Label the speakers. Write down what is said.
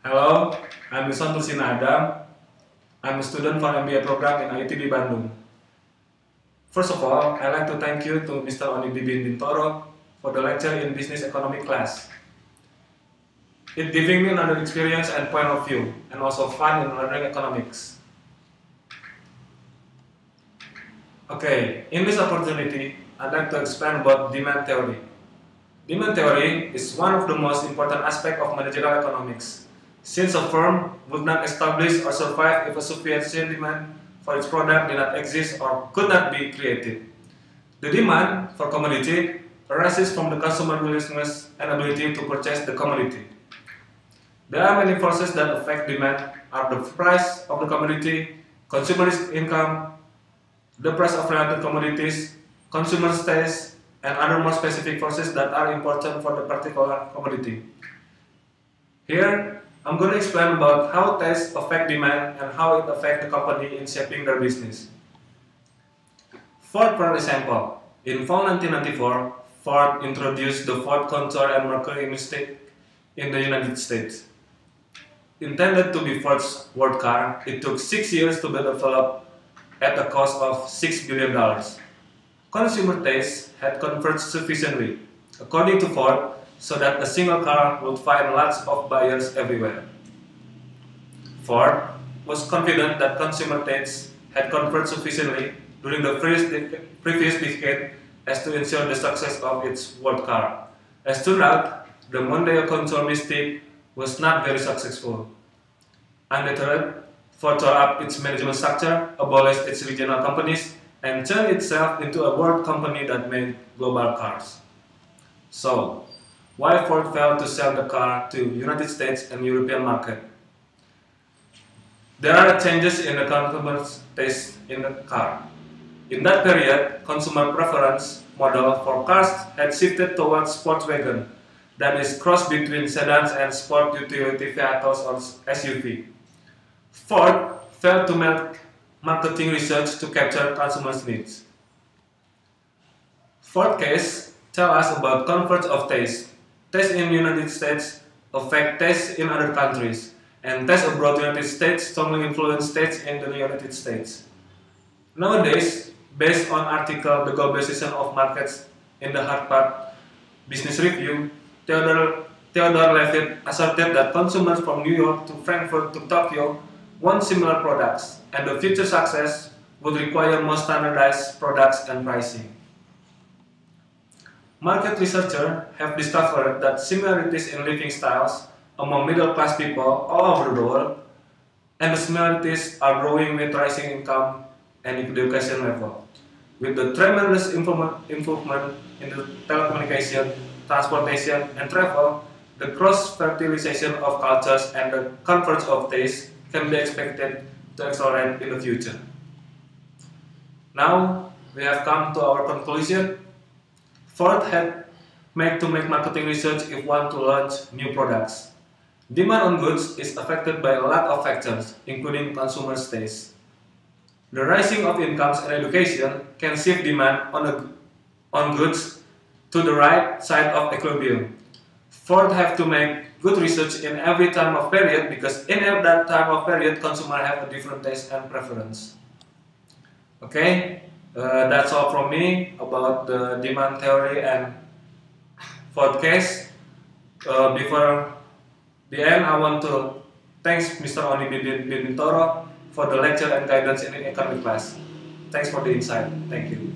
Speaker 1: Hello, I'm Wilson Tursina Adam. I'm a student for MBA program in IITB Bandung. First of all, I'd like to thank you to Mr. Oni Bintoro for the lecture in Business Economic class. It giving me another experience and point of view, and also fun in learning economics. Okay, in this opportunity, I'd like to explain about demand theory. Demand theory is one of the most important aspects of managerial economics, since a firm would not establish or survive if a sufficient demand for its product did not exist or could not be created. The demand for commodity arises from the consumer willingness and ability to purchase the commodity. There are many forces that affect demand are the price of the commodity, consumer's income, the price of related commodities, consumer's taste, and other more specific forces that are important for the particular commodity. Here, I'm going to explain about how tastes affect demand and how it affects the company in shaping their business. Ford, for example, in fall 1994, Ford introduced the Ford Contour and Mercury Mystic in the United States. Intended to be Ford's world car, it took 6 years to be developed at a cost of $6 billion. Consumer taste had converged sufficiently, according to Ford, so that a single car would find lots of buyers everywhere. Ford was confident that consumer taste had converged sufficiently during the previous decade as to ensure the success of its world car. As turned out, the Mondeo Contour Mystic was not very successful. Undeterred, Ford tore up its management structure, abolished its regional companies, and turned itself into a world company that made global cars. So, why Ford failed to sell the car to United States and European market? There are changes in the consumer's taste in the car. In that period, consumer preference model for cars had shifted towards sports wagon, that is cross between sedans and sport utility vehicles or SUV. Ford failed to make marketing research to capture consumers' needs. Fourth case tell us about convergence of taste. Taste in the United States affect taste in other countries, and taste abroad the United States strongly influence taste in the United States. Nowadays, based on article The Globalization of Markets in the Harvard Business Review, Theodore Levitt asserted that consumers from New York to Frankfurt to Tokyo want similar products, and the future success would require more standardized products and pricing. Market researchers have discovered that similarities in living styles among middle-class people all over the world, and the similarities are growing with rising income and education level. With the tremendous improvement in the telecommunication, transportation, and travel, the cross-fertilization of cultures and the convergence of taste can be expected to accelerate in the future. Now, we have come to our conclusion. Ford had to make marketing research if one to launch new products. Demand on goods is affected by a lot of factors, including consumer taste. The rising of incomes and education can shift demand on goods to the right side of equilibrium. Ford have to make good research in every time of period because in that time of period, consumer have a different taste and preference. Okay, that's all from me about the demand theory and Ford case. Before the end, I want to thank Mr. Oni Bintoro for the lecture and guidance in economic class. Thanks for the insight. Thank you.